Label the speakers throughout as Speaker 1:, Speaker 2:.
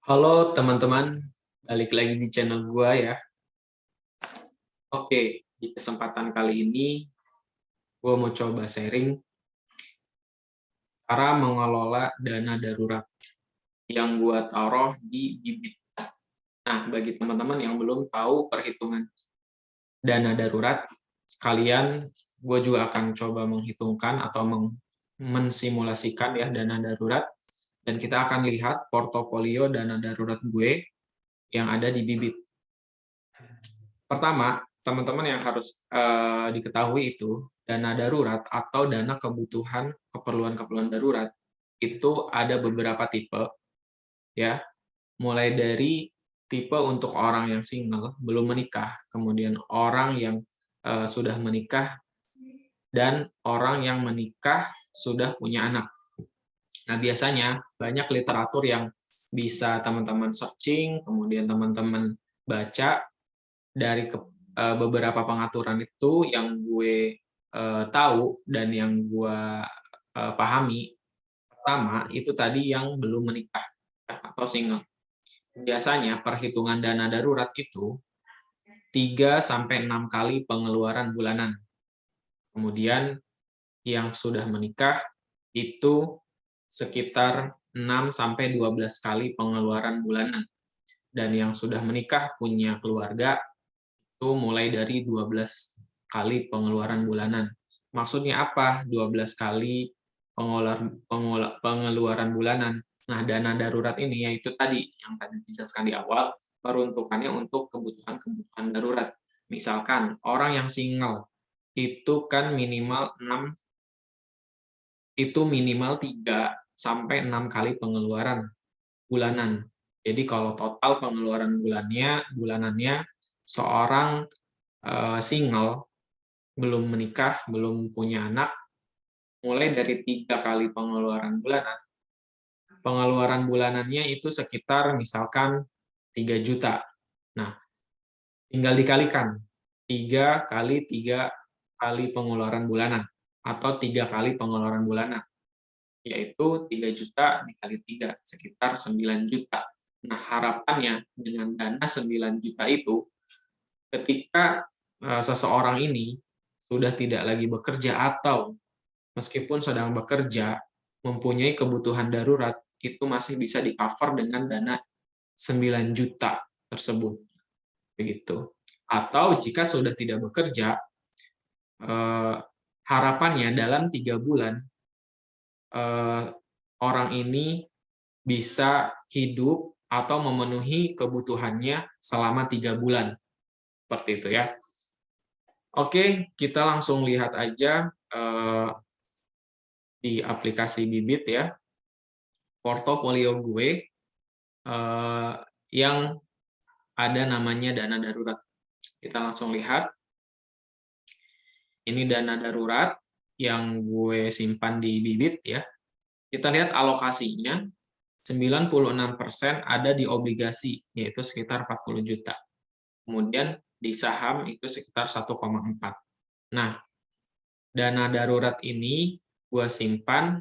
Speaker 1: Halo teman-teman, balik lagi di channel gua ya. Oke, di kesempatan kali ini gua mau coba sharing cara mengelola dana darurat yang gua taruh di Bibit. Nah, bagi teman-teman yang belum tahu perhitungan dana darurat, sekalian gue juga akan coba menghitungkan atau mensimulasikan ya dana darurat, dan kita akan lihat portofolio dana darurat gue yang ada di Bibit. Pertama, teman-teman yang harus diketahui itu dana darurat atau dana kebutuhan keperluan-keperluan darurat itu ada beberapa tipe ya, mulai dari tipe untuk orang yang single belum menikah, kemudian orang yang sudah menikah, dan orang yang menikah sudah punya anak. Nah, biasanya banyak literatur yang bisa teman-teman searching, kemudian teman-teman baca dari beberapa pengaturan itu yang gue tahu dan yang gue pahami. Pertama, itu tadi yang belum menikah ya, atau single. Biasanya perhitungan dana darurat itu 3 sampai 6 kali pengeluaran bulanan. Kemudian yang sudah menikah itu sekitar 6 sampai 12 kali pengeluaran bulanan. Dan yang sudah menikah punya keluarga itu mulai dari 12 kali pengeluaran bulanan. Maksudnya apa 12 kali pengeluaran bulanan? Nah, dana darurat ini yaitu tadi yang tadi dijelaskan di awal, peruntukannya untuk kebutuhan-kebutuhan darurat. Misalkan orang yang single itu kan minimal 3 sampai 6 kali pengeluaran bulanan. Jadi kalau total pengeluaran bulanannya seorang single, belum menikah, belum punya anak, mulai dari 3 kali pengeluaran bulanan. Pengeluaran bulanannya itu sekitar misalkan 3 juta. Nah, tinggal dikalikan 3 kali 3 kali pengeluaran bulanan atau 3 kali pengeluaran bulanan, yaitu 3 juta dikali 3, sekitar 9 juta. Nah, harapannya dengan dana 9 juta itu, ketika seseorang ini sudah tidak lagi bekerja atau meskipun sedang bekerja, mempunyai kebutuhan darurat, itu masih bisa di-cover dengan dana 9 juta tersebut, begitu. Atau jika sudah tidak bekerja, harapannya dalam 3 bulan, orang ini bisa hidup atau memenuhi kebutuhannya selama 3 bulan, seperti itu ya. Oke, kita langsung lihat aja di aplikasi Bibit ya, portofolio gue yang ada namanya dana darurat. Kita langsung lihat. Ini dana darurat yang gue simpan di Bibit ya. Kita lihat alokasinya, 96% ada di obligasi, yaitu sekitar 40 juta. Kemudian di saham itu sekitar 1,4. Nah, dana darurat ini gue simpan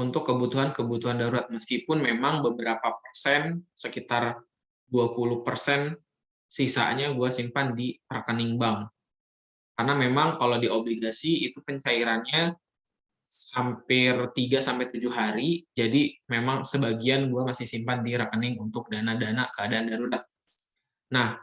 Speaker 1: untuk kebutuhan-kebutuhan darurat, meskipun memang beberapa persen, sekitar 20% sisanya gue simpan di rekening bank. Karena memang kalau di obligasi itu pencairannya hampir 3 sampai 7 hari, jadi memang sebagian gue masih simpan di rekening untuk dana-dana keadaan darurat. Nah,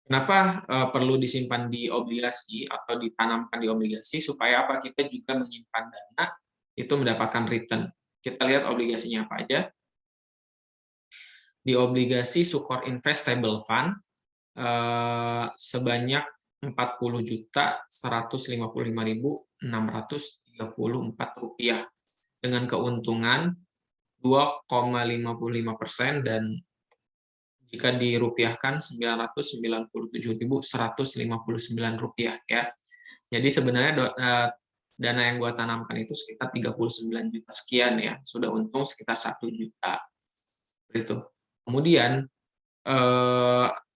Speaker 1: kenapa perlu disimpan di obligasi atau ditanamkan di obligasi? Supaya apa? Kita juga menyimpan dana itu mendapatkan return. Kita lihat obligasinya apa aja. Di obligasi Sukor Investable Fund sebanyak 40.155.634 rupiah dengan keuntungan 2,55% dan jika dirupiahkan 997.159 rupiah ya. Jadi sebenarnya dana yang gua tanamkan itu sekitar 39 juta sekian ya, sudah untung sekitar 1 juta. Itu. Kemudian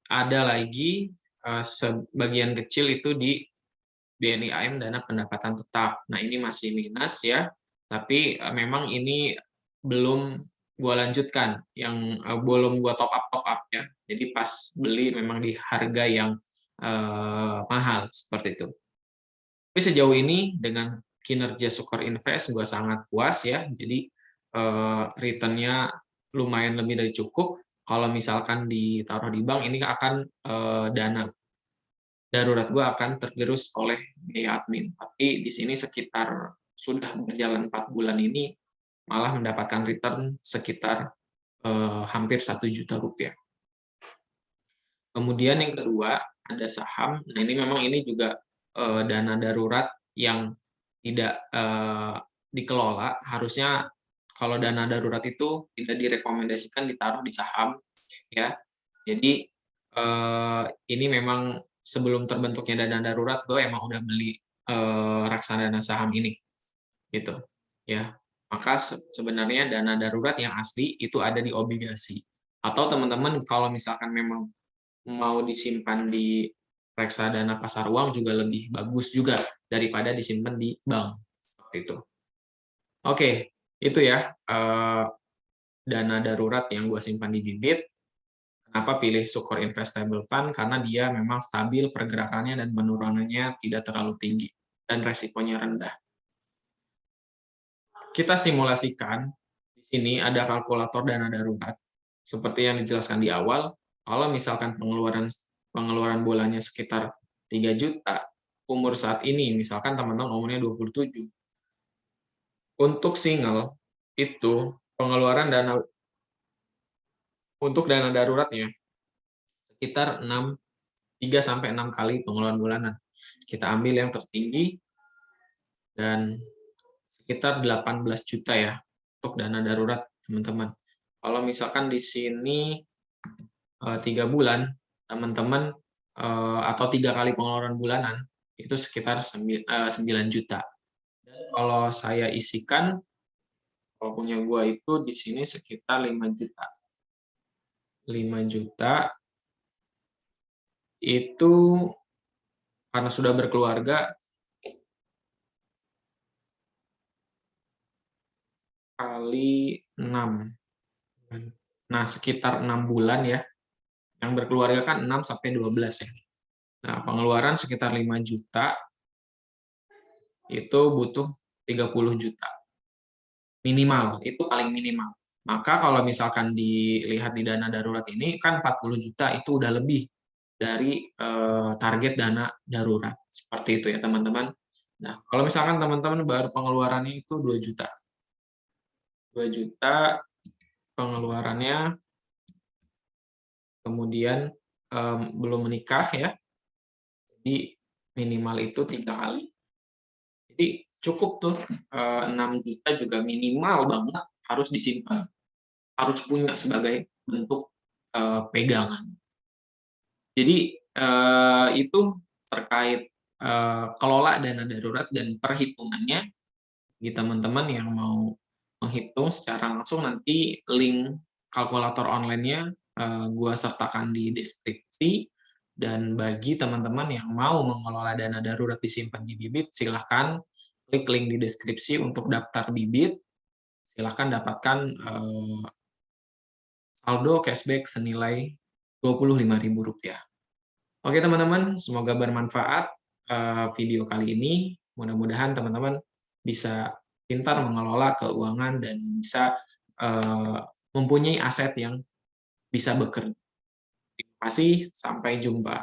Speaker 1: ada lagi sebagian kecil itu di BNI AM dana pendapatan tetap. Nah, ini masih minus ya, tapi memang ini belum gua lanjutkan, yang belum gua top up ya. Jadi pas beli memang di harga yang mahal seperti itu. Tapi sejauh ini dengan kinerja Sukor Invest gua sangat puas ya. Jadi return-nya lumayan lebih dari cukup. Kalau misalkan ditaruh di bank ini akan dana darurat gua akan tergerus oleh biaya admin. Tapi di sini sekitar sudah berjalan 4 bulan ini malah mendapatkan return sekitar hampir 1 juta rupiah. Kemudian yang kedua ada saham. Nah ini juga dana darurat yang tidak dikelola. Harusnya kalau dana darurat itu tidak direkomendasikan ditaruh di saham, ya. Jadi ini memang sebelum terbentuknya dana darurat, gue emang udah beli reksadana saham ini, gitu, ya. Maka sebenarnya dana darurat yang asli itu ada di obligasi. Atau teman-teman kalau misalkan memang mau disimpan di reksadana pasar uang juga lebih bagus juga daripada disimpan di bank, seperti itu. Oke, itu ya dana darurat yang gue simpan di Bibit. Kenapa pilih Sukor Investable Fund? Karena dia memang stabil pergerakannya dan penurunannya tidak terlalu tinggi dan resikonya rendah. Kita simulasikan, di sini ada kalkulator dana darurat. Seperti yang dijelaskan di awal, kalau misalkan pengeluaran bulannya sekitar 3 juta, umur saat ini, misalkan teman-teman umurnya 27, untuk single, itu pengeluaran untuk dana daruratnya sekitar 3-6 kali pengeluaran bulanan. Kita ambil yang tertinggi, dan sekitar 18 juta ya untuk dana darurat, teman-teman. Kalau misalkan di sini 3 bulan, teman-teman atau 3 kali pengeluaran bulanan, itu sekitar 9 juta. Dan kalau saya isikan, kalau punya gua itu di sini sekitar 5 juta. 5 juta itu karena sudah berkeluarga, kali 6. Nah, sekitar 6 bulan ya. Yang berkeluarga kan 6 sampai 12 ya. Nah, pengeluaran sekitar 5 juta, itu butuh 30 juta. Minimal, itu paling minimal. Maka kalau misalkan dilihat di dana darurat ini, kan 40 juta itu udah lebih dari target dana darurat. Seperti itu ya, teman-teman. Nah, kalau misalkan teman-teman baru pengeluarannya itu 2 juta. 2 juta pengeluarannya, kemudian belum menikah ya, jadi minimal itu 3 kali. Jadi cukup tuh 6 juta juga minimal banget harus disimpan, harus punya sebagai bentuk pegangan. Jadi itu terkait kelola dana darurat dan perhitungannya. Bagi teman-teman yang mau menghitung secara langsung, nanti link kalkulator online-nya gua sertakan di deskripsi. Dan bagi teman-teman yang mau mengelola dana darurat disimpan di Bibit, silahkan klik link di deskripsi untuk daftar Bibit. Silahkan dapatkan saldo cashback senilai Rp25.000. Oke teman-teman, semoga bermanfaat video kali ini. Mudah-mudahan teman-teman bisa pintar mengelola keuangan dan bisa mempunyai aset yang bisa bekerja. Terima kasih, sampai jumpa.